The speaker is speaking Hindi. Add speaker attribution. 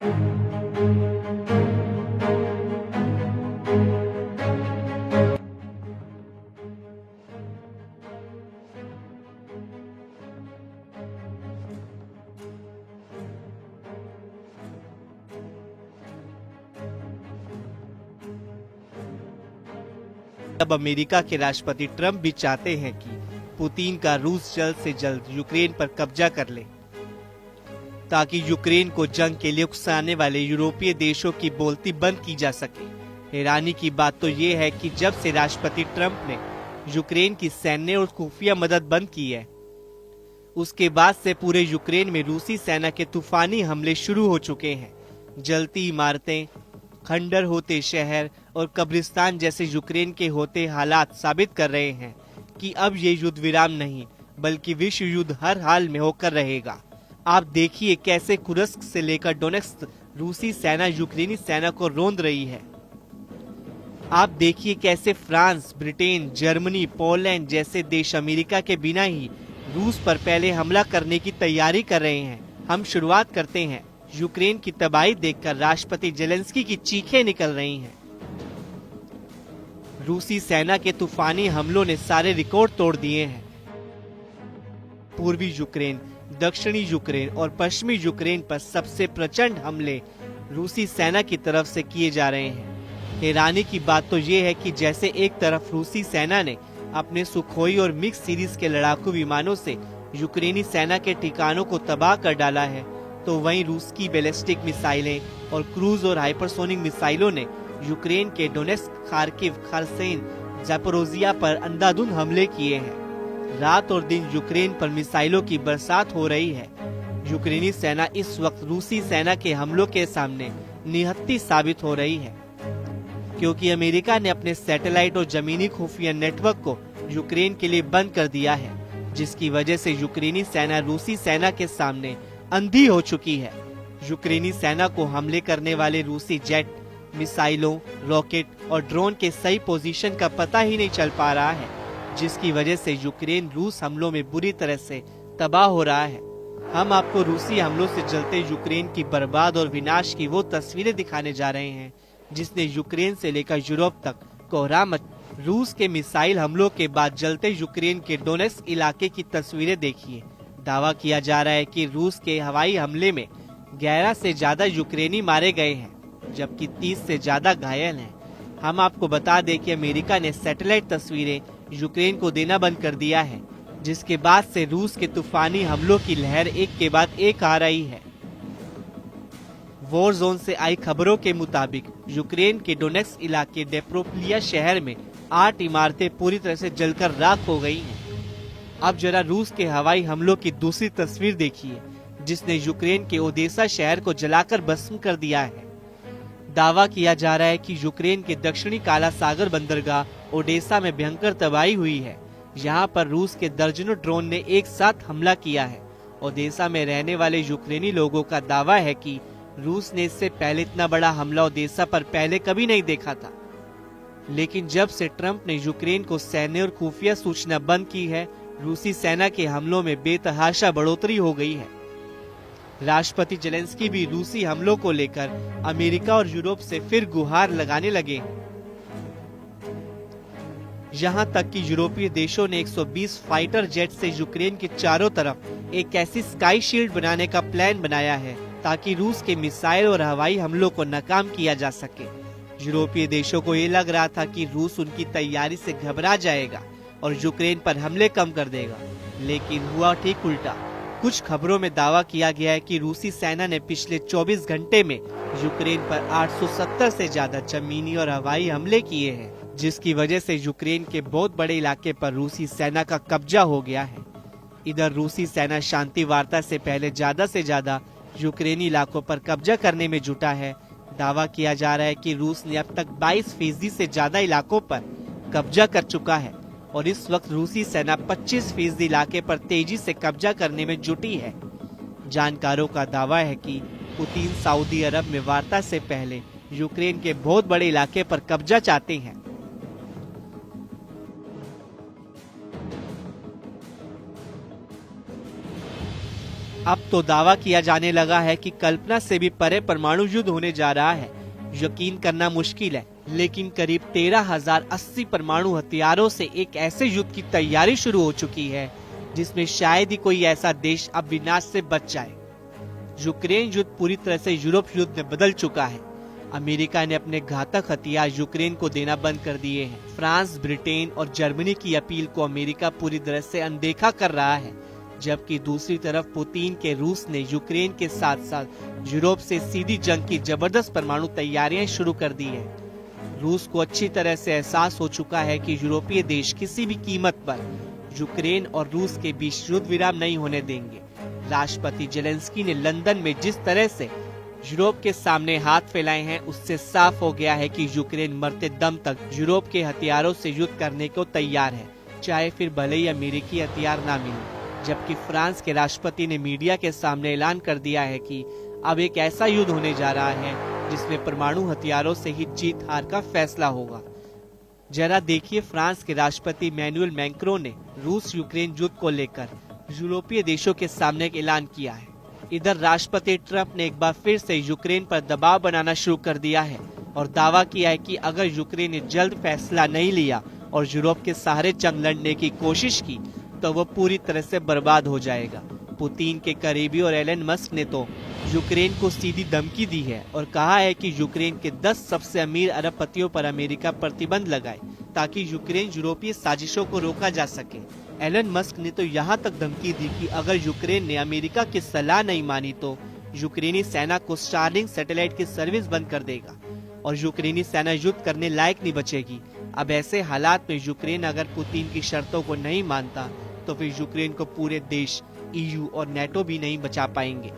Speaker 1: अब अमेरिका के राष्ट्रपति ट्रंप भी चाहते हैं कि पुतिन का रूस जल्द से जल्द यूक्रेन पर कब्जा कर ले, ताकि यूक्रेन को जंग के लिए उकसाने वाले यूरोपीय देशों की बोलती बंद की जा सके। हैरानी की बात तो ये है कि जब से राष्ट्रपति ट्रंप ने यूक्रेन की सैन्य और खुफिया मदद बंद की है, उसके बाद से पूरे यूक्रेन में रूसी सेना के तूफानी हमले शुरू हो चुके हैं। जलती इमारतें, खंडर होते शहर और कब्रिस्तान जैसे यूक्रेन के होते हालात साबित कर रहे हैं कि अब ये युद्ध विराम नहीं बल्कि विश्व युद्ध हर हाल में होकर रहेगा। आप देखिए कैसे कुर्स्क से लेकर डोनेत्स्क रूसी सेना यूक्रेनी सेना को रौंद रही है। आप देखिए कैसे फ्रांस, ब्रिटेन, जर्मनी, पोलैंड जैसे देश अमेरिका के बिना ही रूस पर पहले हमला करने की तैयारी कर रहे हैं। हम शुरुआत करते हैं। यूक्रेन की तबाही देखकर राष्ट्रपति जेलेंस्की की चीखें निकल रही हैं। रूसी सेना के तूफानी हमलों ने सारे रिकॉर्ड तोड़ दिए हैं। पूर्वी यूक्रेन, दक्षिणी यूक्रेन और पश्चिमी यूक्रेन पर सबसे प्रचंड हमले रूसी सेना की तरफ से किए जा रहे हैं। हैरानी की बात तो ये है कि जैसे एक तरफ रूसी सेना ने अपने सुखोई और मिक्स सीरीज के लड़ाकू विमानों से यूक्रेनी सेना के ठिकानों को तबाह कर डाला है, तो वहीं रूस की बैलिस्टिक मिसाइलें और क्रूज और हाइपरसोनिक मिसाइलों ने यूक्रेन के डोनेत्स्क, खार्किव, खरसेन, ज़ैपोरोजिया पर अंधाधुंध हमले किए हैं। रात और दिन यूक्रेन पर मिसाइलों की बरसात हो रही है। यूक्रेनी सेना इस वक्त रूसी सेना के हमलों के सामने निहत्थी साबित हो रही है, क्योंकि अमेरिका ने अपने सैटेलाइट और जमीनी खुफिया नेटवर्क को यूक्रेन के लिए बंद कर दिया है, जिसकी वजह से यूक्रेनी सेना रूसी सेना के सामने अंधी हो चुकी है। यूक्रेनी सेना को हमले करने वाले रूसी जेट, मिसाइलों, रॉकेट और ड्रोन के सही पोजीशन का पता ही नहीं चल पा रहा है, जिसकी वजह से यूक्रेन रूस हमलों में बुरी तरह से तबाह हो रहा है। हम आपको रूसी हमलों से जलते यूक्रेन की बर्बाद और विनाश की वो तस्वीरें दिखाने जा रहे हैं जिसने यूक्रेन से लेकर यूरोप तक कोहरा मच। रूस के मिसाइल हमलों के बाद जलते यूक्रेन के डोनेत्स्क इलाके की तस्वीरें देखिए। दावा किया जा रहा है कि रूस के हवाई हमले में 11 से ज्यादा यूक्रेनी मारे गए हैं, जबकि 30 से ज्यादा घायल हैं। हम आपको बता दें कि अमेरिका ने सैटेलाइट तस्वीरें यूक्रेन को देना बंद कर दिया है, जिसके बाद से रूस के तूफानी हमलों की लहर एक के बाद एक आ रही है। वॉर जोन से आई खबरों के मुताबिक यूक्रेन के डोनेत्स्क इलाके डेप्रोप्लिया शहर में 8 इमारतें पूरी तरह से जलकर राख हो गई हैं। अब जरा रूस के हवाई हमलों की दूसरी तस्वीर देखिए, जिसने यूक्रेन के ओडेसा शहर को जलाकर भस्म कर दिया है। दावा किया जा रहा है कि यूक्रेन के दक्षिणी काला सागर बंदरगाह ओडेसा में भयंकर तबाही हुई है। यहाँ पर रूस के दर्जनों ड्रोन ने एक साथ हमला किया है। ओडेसा में रहने वाले यूक्रेनी लोगों का दावा है कि रूस ने इससे पहले इतना बड़ा हमला ओडेसा पर पहले कभी नहीं देखा था। लेकिन जब से ट्रंप ने यूक्रेन को सैन्य और खुफिया सूचना बंद की है, रूसी सेना के हमलों में बेतहाशा बढ़ोतरी हो गई है। राष्ट्रपति जेलेंस्की भी रूसी हमलों को लेकर अमेरिका और यूरोप से फिर गुहार लगाने लगे। यहाँ तक कि यूरोपीय देशों ने 120 फाइटर जेट से यूक्रेन के चारों तरफ एक ऐसी स्काई शील्ड बनाने का प्लान बनाया है, ताकि रूस के मिसाइल और हवाई हमलों को नाकाम किया जा सके। यूरोपीय देशों को ये लग रहा था कि रूस उनकी तैयारी से घबरा जाएगा और यूक्रेन पर हमले कम कर देगा, लेकिन हुआ ठीक उल्टा। कुछ खबरों में दावा किया गया है कि रूसी सेना ने पिछले 24 घंटे में यूक्रेन पर 870 से ज्यादा जमीनी और हवाई हमले किए हैं, जिसकी वजह से यूक्रेन के बहुत बड़े इलाके पर रूसी सेना का कब्जा हो गया है। इधर रूसी सेना शांति वार्ता से पहले ज्यादा से ज्यादा यूक्रेनी इलाकों पर कब्जा करने में जुटा है। दावा किया जा रहा है कि रूस ने अब तक 22% से ज्यादा इलाकों पर कब्जा कर चुका है और इस वक्त रूसी सेना 25% इलाके पर तेजी से कब्जा करने में जुटी है। जानकारों का दावा है कि पुतिन सऊदी अरब में वार्ता से पहले यूक्रेन के बहुत बड़े इलाके पर कब्जा चाहते हैं। अब तो दावा किया जाने लगा है कि कल्पना से भी परे परमाणु युद्ध होने जा रहा है। यकीन करना मुश्किल है, लेकिन करीब 13,080 परमाणु हथियारों से एक ऐसे युद्ध की तैयारी शुरू हो चुकी है जिसमें शायद ही कोई ऐसा देश अब विनाश से बच जाए। यूक्रेन युद्ध पूरी तरह से यूरोप युद्ध में बदल चुका है। अमेरिका ने अपने घातक हथियार यूक्रेन को देना बंद कर दिए हैं। फ्रांस, ब्रिटेन और जर्मनी की अपील को अमेरिका पूरी तरह से अनदेखा कर रहा है, जबकि दूसरी तरफ पुतिन के रूस ने यूक्रेन के साथ साथ यूरोप से सीधी जंग की जबरदस्त परमाणु तैयारियां शुरू कर दी है। रूस को अच्छी तरह से एहसास हो चुका है कि यूरोपीय देश किसी भी कीमत पर यूक्रेन और रूस के बीच युद्ध विराम नहीं होने देंगे। राष्ट्रपति जेलेंस्की ने लंदन में जिस तरह से यूरोप के सामने हाथ फैलाए हैं, उससे साफ हो गया है कि यूक्रेन मरते दम तक यूरोप के हथियारों से युद्ध करने को तैयार है, चाहे फिर भले ही अमेरिकी हथियार ना मिले। जबकि फ्रांस के राष्ट्रपति ने मीडिया के सामने ऐलान कर दिया है कि अब एक ऐसा युद्ध होने जा रहा है जिसमें परमाणु हथियारों से ही जीत हार का फैसला होगा। जरा देखिए फ्रांस के राष्ट्रपति इमैनुअल मैक्रों ने रूस यूक्रेन युद्ध को लेकर यूरोपीय देशों के सामने एक ऐलान किया है। इधर राष्ट्रपति ट्रंप ने एक बार फिर से यूक्रेन पर दबाव बनाना शुरू कर दिया है और दावा किया है कि अगर यूक्रेन ने जल्द फैसला नहीं लिया और यूरोप के सहारे जंग लड़ने की कोशिश की तो वो पूरी तरह से बर्बाद हो जाएगा। पुतिन के करीबी और एलन मस्क ने तो यूक्रेन को सीधी धमकी दी है और कहा है कि यूक्रेन के 10 सबसे अमीर अरबपतियों पर अमेरिका प्रतिबंध लगाए ताकि यूक्रेन यूरोपीय साजिशों को रोका जा सके। एलन मस्क ने तो यहाँ तक धमकी दी कि अगर यूक्रेन ने अमेरिका की सलाह नहीं मानी तो यूक्रेनी सेना को स्टारलिंक सैटेलाइट की सर्विस बंद कर देगा और यूक्रेनी सेना युद्ध करने लायक नहीं बचेगी। अब ऐसे हालात में यूक्रेन अगर पुतिन की शर्तों को नहीं मानता तो फिर यूक्रेन को पूरे देश, EU और NATO भी नहीं बचा पाएंगे।